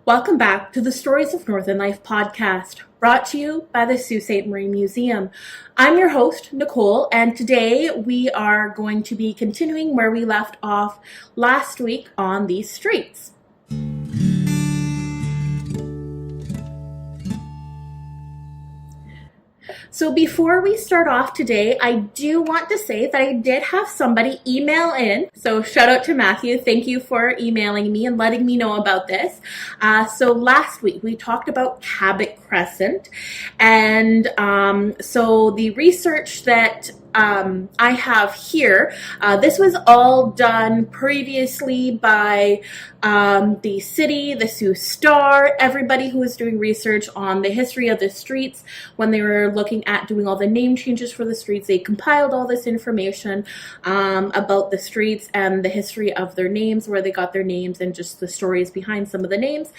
Welcome back to the Stories of Northern Life podcast, brought to you by the Sault Ste. Marie Museum. I'm your host, Nicole, and today we are going to be continuing where we left off last week on these streets. So before we start off today, I do want to say that I did have somebody email in. So shout out to Matthew. Thank you for emailing me and letting me know about this. So last week we talked about Cabot Crescent. And so the research that I have here, this was all done previously by the city, the Sault Star, everybody who was doing research on the history of the streets. When they were looking at doing all the name changes for the streets, they compiled all this information about the streets and the history of their names, where they got their names, and just the stories behind some of the names.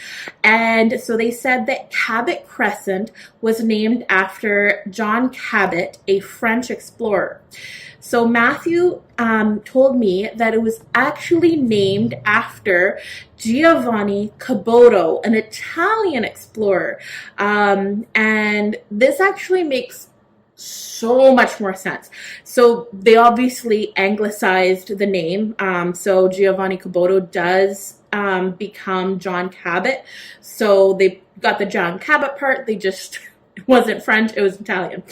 And so they said that Cabot Crescent was named after John Cabot, a French explorer. So Matthew told me that it was actually named after Giovanni Caboto, an Italian explorer. And this actually makes so much more sense. So they obviously anglicized the name. So Giovanni Caboto does become John Cabot. So they got the John Cabot part. They just... It wasn't French, it was Italian.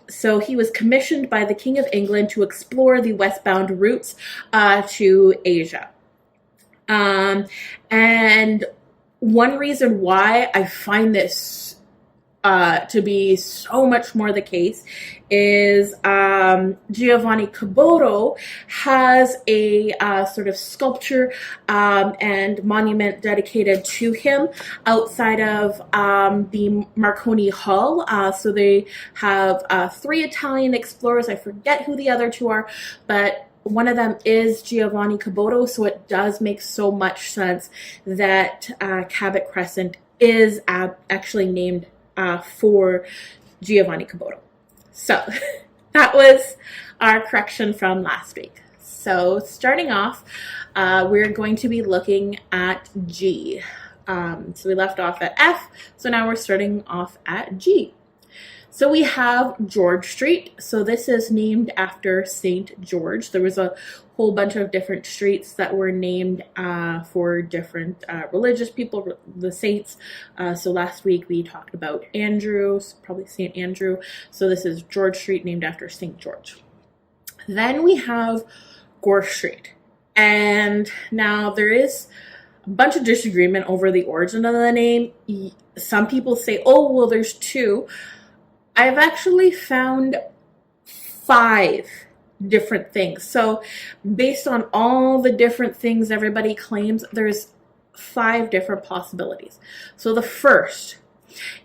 So he was commissioned by the King of England to explore the westbound routes to Asia. And one reason why I find this to be so much more the case is Giovanni Caboto has a sort of sculpture and monument dedicated to him outside of the Marconi Hall. So they have 3 Italian explorers. I forget who the other 2 are, but one of them is Giovanni Caboto, so it does make so much sense that Cabot Crescent is actually named for Giovanni Caboto. So that was our correction from last week. So starting off, we're going to be looking at G. So we left off at F, so now we're starting off at G. So we have George Street. So this is named after St. George. There was a whole bunch of different streets that were named for different religious people, the saints. So last week we talked about Andrew, probably St. Andrew. So this is George Street, named after St. George. Then we have Gore Street. And now there is a bunch of disagreement over the origin of the name. Some people say, oh, well, there's 2. I've actually found 5 different things. So based on all the different things everybody claims, there's 5 different possibilities. So the first,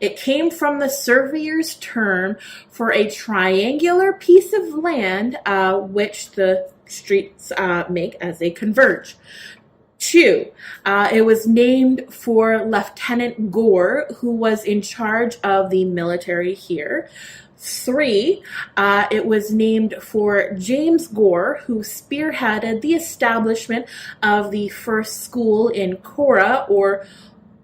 it came from the surveyor's term for a triangular piece of land which the streets make as they converge. 2, it was named for Lieutenant Gore, who was in charge of the military here. 3, it was named for James Gore, who spearheaded the establishment of the first school in Cora, or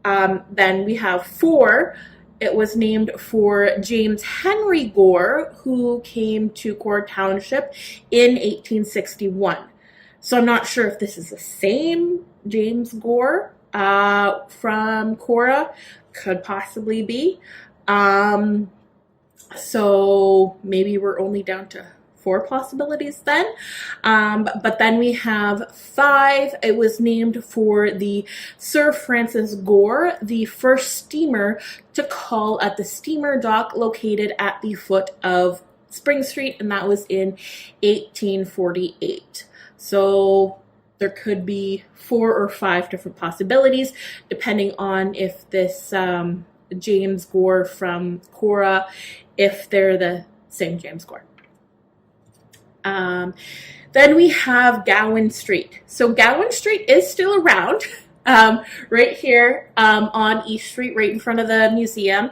then we have 4, it was named for James Henry Gore, who came to Cora Township in 1861. So I'm not sure if this is the same James Gore from Cora. Could possibly be. So maybe we're only down to 4 possibilities then. But then we have 5. It was named for the Sir Francis Gore, the first steamer to call at the steamer dock located at the foot of Spring Street, and that was in 1848. So there could be 4 or 5 different possibilities, depending on if this James Gore from Cora, if they're the same James Gore. Then we have Gowan Street. So Gowan Street is still around, right here on East Street, right in front of the museum.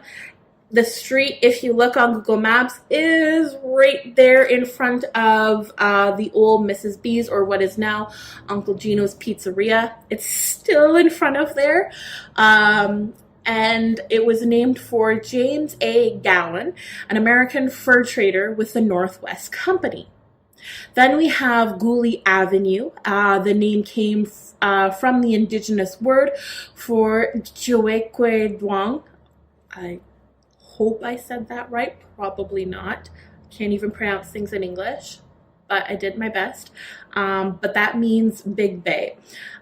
The street, if you look on Google Maps, is right there in front of the old Mrs. B's, or what is now Uncle Gino's Pizzeria. It's still in front of there. And it was named for James A. Gowan, an American fur trader with the Northwest Company. Then we have Guli Avenue. The name came from the indigenous word for Joequeduang. I hope I said that right. Probably not. Can't even pronounce things in English, but I did my best. But that means Big Bay.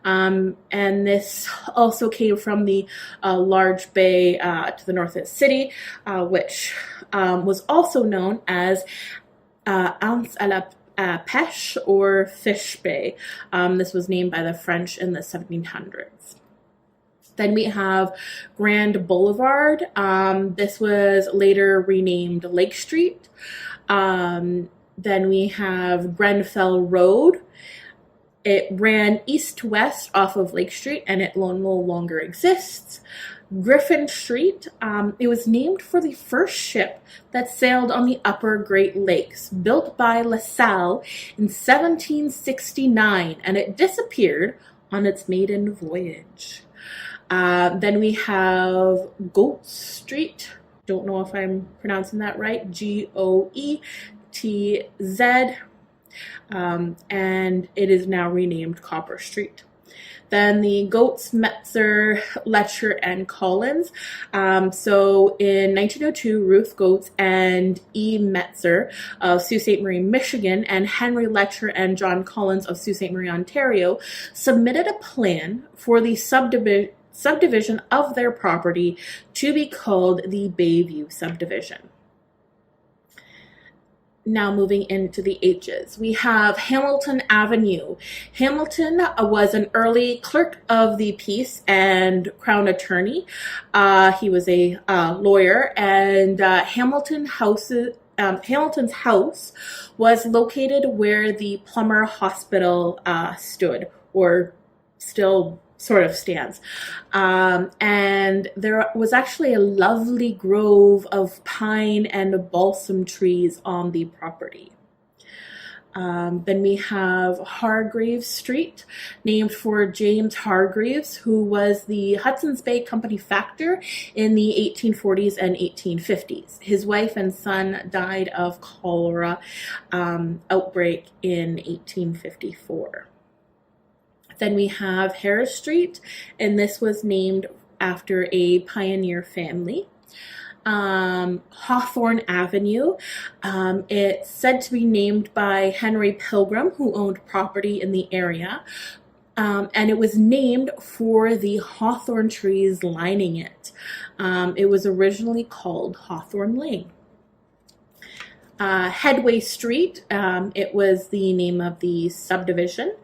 And this also came from the large bay to the north of the city, which was also known as Anse à la Pêche, or Fish Bay. This was named by the French in the 1700s. Then we have Grand Boulevard. This was later renamed Lake Street. Then we have Grenfell Road. It ran east to west off of Lake Street, and it no longer exists. Griffin Street, it was named for the first ship that sailed on the upper Great Lakes, built by La Salle in 1769, and it disappeared on its maiden voyage. Then we have Goetz Street. Don't know if I'm pronouncing that right. Goetz. And it is now renamed Copper Street. Then the Goetz, Metzer, Letcher, and Collins. So in 1902, Ruth Goetz and E. Metzer of Sault Ste. Marie, Michigan, and Henry Letcher and John Collins of Sault Ste. Marie, Ontario, submitted a plan for the subdivision of their property to be called the Bayview Subdivision. Now moving into the H's, we have Hamilton Avenue. Hamilton was an early clerk of the peace and crown attorney. He was a lawyer, and Hamilton's house was located where the Plummer Hospital stood, or still sort of stands. And there was actually a lovely grove of pine and balsam trees on the property. Then we have Hargreaves Street, named for James Hargreaves, who was the Hudson's Bay Company factor in the 1840s and 1850s. His wife and son died of cholera outbreak in 1854. Then we have Harris Street, and this was named after a pioneer family. Hawthorne Avenue, it's said to be named by Henry Pilgrim, who owned property in the area, and it was named for the hawthorn trees lining it. It was originally called Hawthorne Lane. Headway Street, it was the name of the subdivision.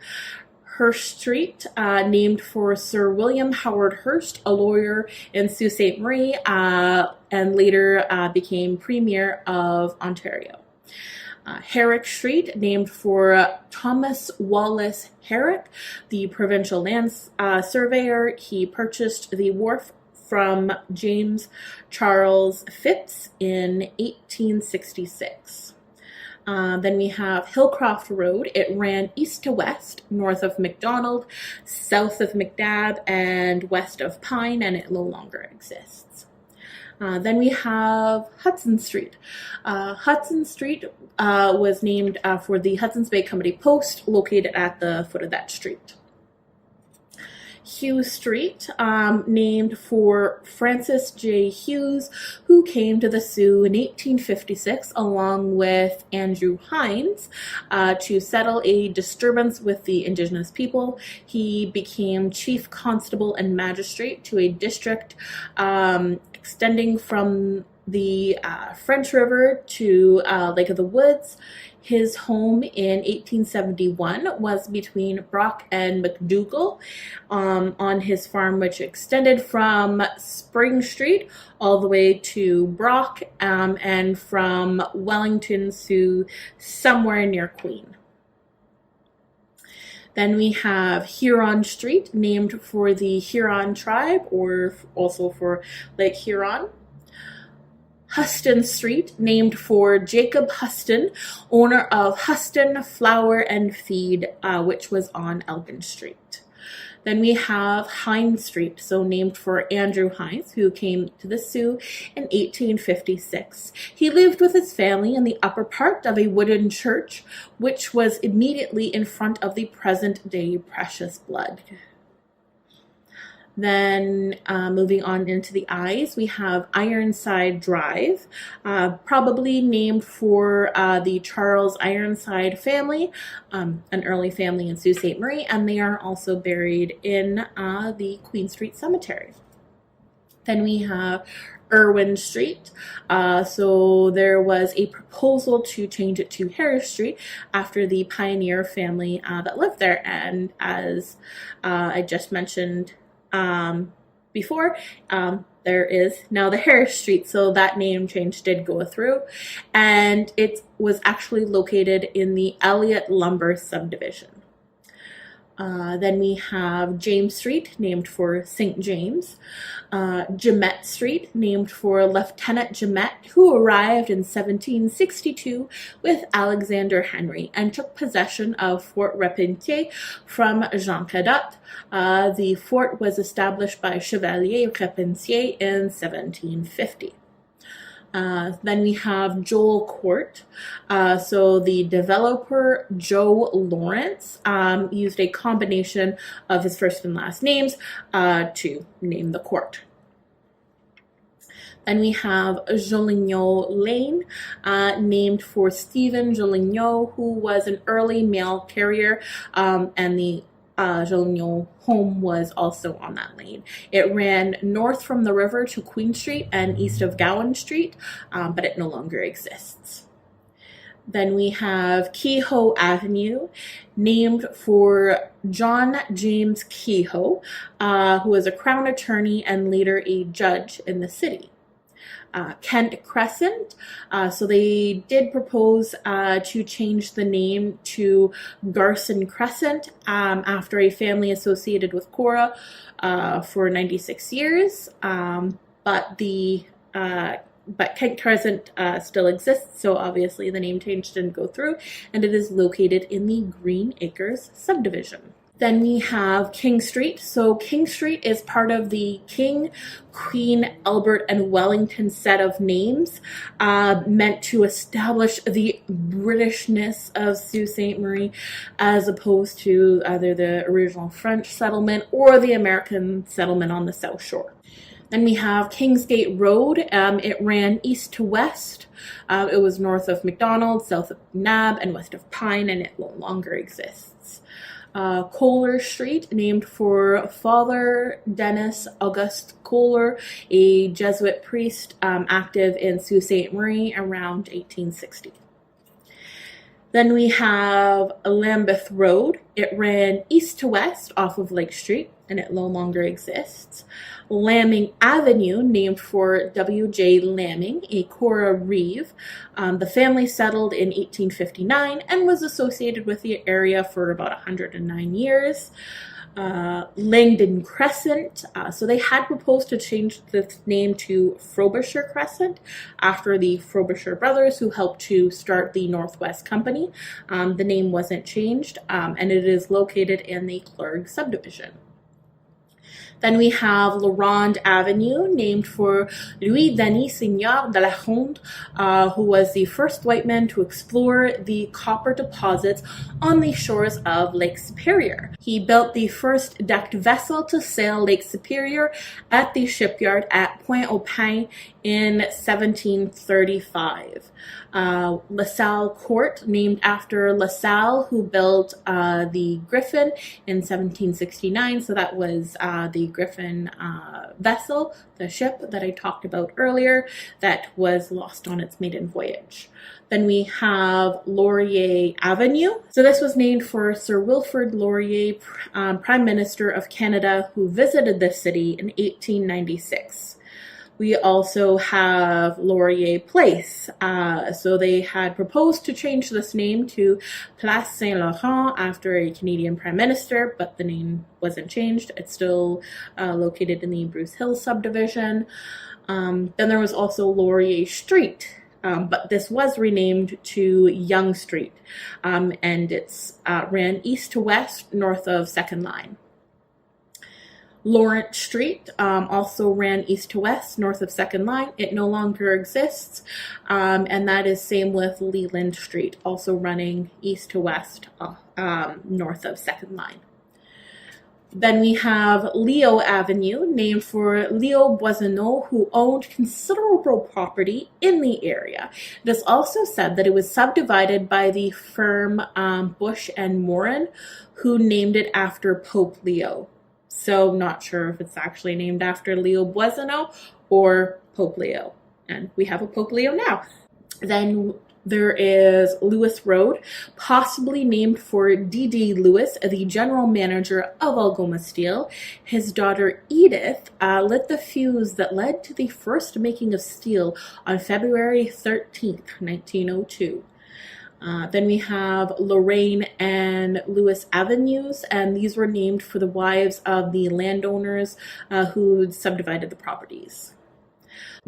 Hurst Street, named for Sir William Howard Hurst, a lawyer in Sault Ste. Marie, and later became Premier of Ontario. Herrick Street, named for Thomas Wallace Herrick, the provincial land surveyor. He purchased the wharf from James Charles Phipps in 1866. Then we have Hillcroft Road. It ran east to west, north of McDonald, south of McDab, and west of Pine, and it no longer exists. Then we have Hudson Street. Hudson Street was named for the Hudson's Bay Company Post, located at the foot of that street. Hughes Street, named for Francis J. Hughes, who came to the Sioux in 1856 along with Andrew Hines to settle a disturbance with the indigenous people. He became chief constable and magistrate to a district extending from the French River to Lake of the Woods. His home in 1871 was between Brock and McDougall on his farm, which extended from Spring Street all the way to Brock and from Wellington to somewhere near Queen. Then we have Huron Street, named for the Huron tribe, or also for Lake Huron. Huston Street, named for Jacob Huston, owner of Huston Flour and Feed, which was on Elgin Street. Then we have Hines Street, so named for Andrew Hines, who came to the Sioux in 1856. He lived with his family in the upper part of a wooden church, which was immediately in front of the present-day Precious Blood. Then moving on into the I's, we have Ironside Drive, probably named for the Charles Ironside family, an early family in Sault Ste. Marie, and they are also buried in the Queen Street Cemetery. Then we have Irwin Street. So there was a proposal to change it to Harris Street after the pioneer family that lived there, and as I just mentioned before, there is now the Harris Street, so that name change did go through, and it was actually located in the Elliott Lumber subdivision. Then we have James Street, named for St. James. Jemet Street, named for Lieutenant Jemet, who arrived in 1762 with Alexander Henry and took possession of Fort Repentier from Jean Cadotte. The fort was established by Chevalier Repentier in 1750. Then we have Joel Court. So the developer, Joe Lawrence, used a combination of his first and last names to name the court. Then we have Joligno Lane, named for Stephen Joligno, who was an early mail carrier, and the Joligno home was also on that lane. It ran north from the river to Queen Street and east of Gowan Street, but it no longer exists. Then we have Kehoe Avenue, named for John James Kehoe, who was a Crown attorney and later a judge in the city. Kent Crescent. So they did propose to change the name to Garson Crescent after a family associated with Cora for 96 years. But Kent Crescent still exists, so obviously the name change didn't go through, and it is located in the Green Acres subdivision. Then we have King Street. So King Street is part of the King, Queen, Albert, and Wellington set of names meant to establish the Britishness of Sault Ste. Marie as opposed to either the original French settlement or the American settlement on the South Shore. Then we have Kingsgate Road. It ran east to west. It was north of McDonald, south of Nab, and west of Pine, and it no longer exists. Kohler Street, named for Father Dennis Auguste Kohler, a Jesuit priest active in Sault Ste. Marie around 1860. Then we have Lambeth Road. It ran east to west off of Lake Street, and it no longer exists. Lamming Avenue, named for W.J. Lamming, a Cora Reeve. The family settled in 1859 and was associated with the area for about 109 years. Langdon Crescent. So they had proposed to change the name to Frobisher Crescent after the Frobisher brothers who helped to start the Northwest Company. The name wasn't changed, and it is located in the Clergue subdivision. Then we have Laurent Avenue, named for Louis Denis Seigneur de la Ronde, who was the first white man to explore the copper deposits on the shores of Lake Superior. He built the first decked vessel to sail Lake Superior at the shipyard at Pointe-aux-Pins in 1735. LaSalle Court, named after LaSalle, who built the Griffin in 1769. So that was the Griffin vessel, the ship that I talked about earlier, that was lost on its maiden voyage. Then we have Laurier Avenue. So this was named for Sir Wilfrid Laurier, Prime Minister of Canada, who visited the city in 1896. We also have Laurier Place. So they had proposed to change this name to Place Saint-Laurent after a Canadian Prime Minister, but the name wasn't changed. It's still located in the Bruce Hill subdivision. Then there was also Laurier Street, but this was renamed to Yonge Street, and it's ran east to west north of 2nd Line. Lawrence Street also ran east to west north of 2nd Line. It no longer exists, and that is same with Leland Street, also running east to west north of 2nd Line. Then we have Leo Avenue, named for Leo Boisonneau, who owned considerable property in the area. It is also said that it was subdivided by the firm Bush and Morin, who named it after Pope Leo. So not sure if it's actually named after Leo Boisonneau or Pope Leo. And we have a Pope Leo now. Then there is Lewis Road, possibly named for D.D. Lewis, the general manager of Algoma Steel. His daughter Edith lit the fuse that led to the first making of steel on February 13th, 1902. Then we have Lorraine and Lewis Avenues, and these were named for the wives of the landowners who subdivided the properties.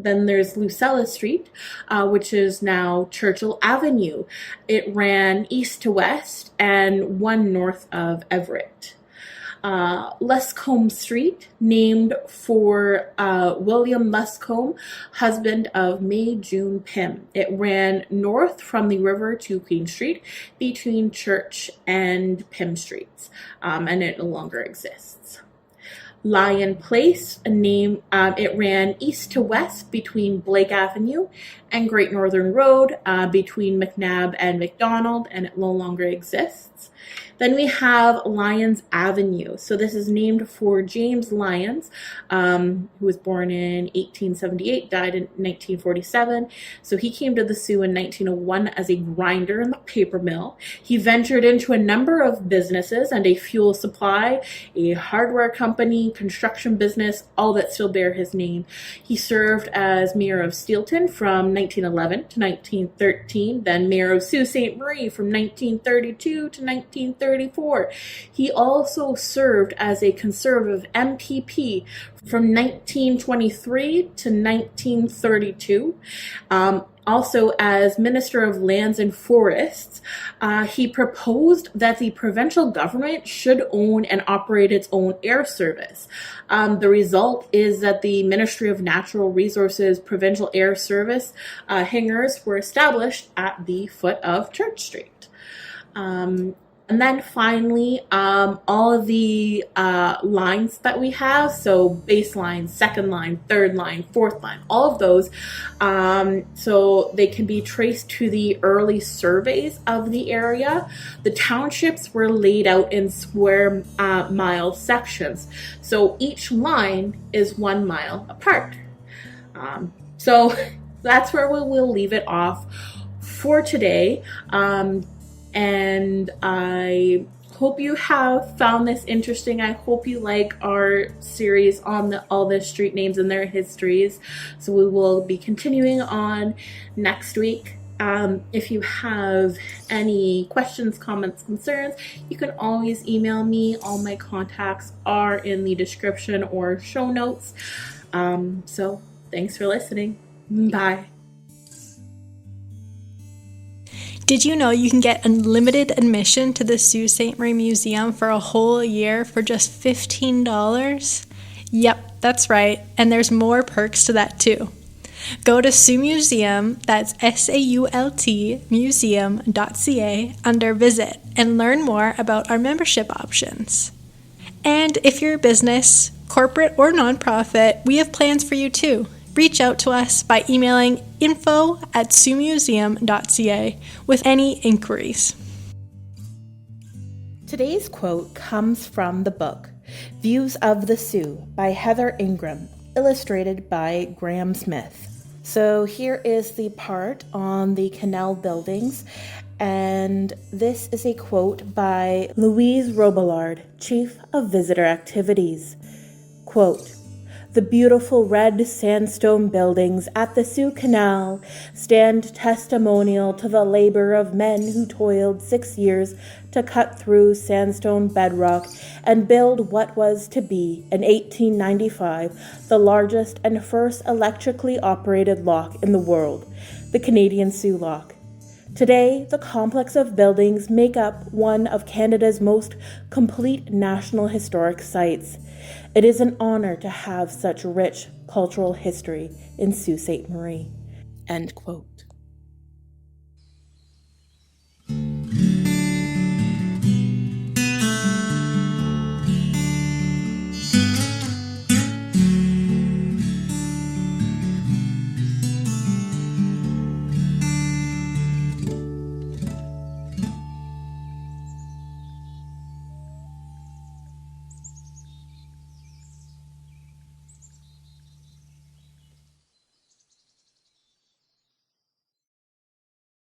Then there's Lucella Street, which is now Churchill Avenue. It ran east to west and one north of Everett. Lescombe Street, named for William Lescombe, husband of May June Pym. It ran north from the river to Queen Street between Church and Pym Streets, and it no longer exists. Lyon Place, it ran east to west between Blake Avenue and Great Northern Road, between McNabb and McDonald, and it no longer exists. Then we have Lyons Avenue. So this is named for James Lyons, who was born in 1878, died in 1947. So he came to the Sioux in 1901 as a grinder in the paper mill. He ventured into a number of businesses and a fuel supply, a hardware company, construction business, all that still bear his name. He served as mayor of Steelton from 1911 to 1913, then mayor of Sault Ste. Marie from 1932 to 1934. He also served as a conservative MPP from 1923 to 1932. Also, as Minister of Lands and Forests, he proposed that the provincial government should own and operate its own air service. The result is that the Ministry of Natural Resources Provincial Air Service hangars were established at the foot of Church Street. And then finally, all of the lines that we have, so baseline, 2nd line, 3rd line, 4th line, all of those, so they can be traced to the early surveys of the area. The townships were laid out in square mile sections, so each line is 1 mile apart. So that's where we'll leave it off for today. And I hope you have found this interesting. I hope you like our series on all the street names and their histories. So we will be continuing on next week. If you have any questions, comments, concerns, you can always email me. All my contacts are in the description or show notes. So thanks for listening. Bye. Did you know you can get unlimited admission to the Sault Ste. Marie Museum for a whole year for just $15? Yep, that's right, and there's more perks to that too. Go to Sault Museum, that's SAULT museum.ca, under Visit and learn more about our membership options. And if you're a business, corporate or nonprofit, we have plans for you too. Reach out to us by emailing info@saultmuseum.ca with any inquiries. Today's quote comes from the book Views of the Sioux by Heather Ingram, illustrated by Graham Smith. So here is the part on the canal buildings, and this is a quote by Louise Robillard, Chief of Visitor Activities. Quote, The beautiful red sandstone buildings at the Sioux Canal stand testimonial to the labor of men who toiled 6 years to cut through sandstone bedrock and build what was to be, in 1895, the largest and first electrically operated lock in the world, the Canadian Sioux Lock. Today, the complex of buildings make up one of Canada's most complete national historic sites. It is an honor to have such rich cultural history in Sault Ste. Marie. End quote.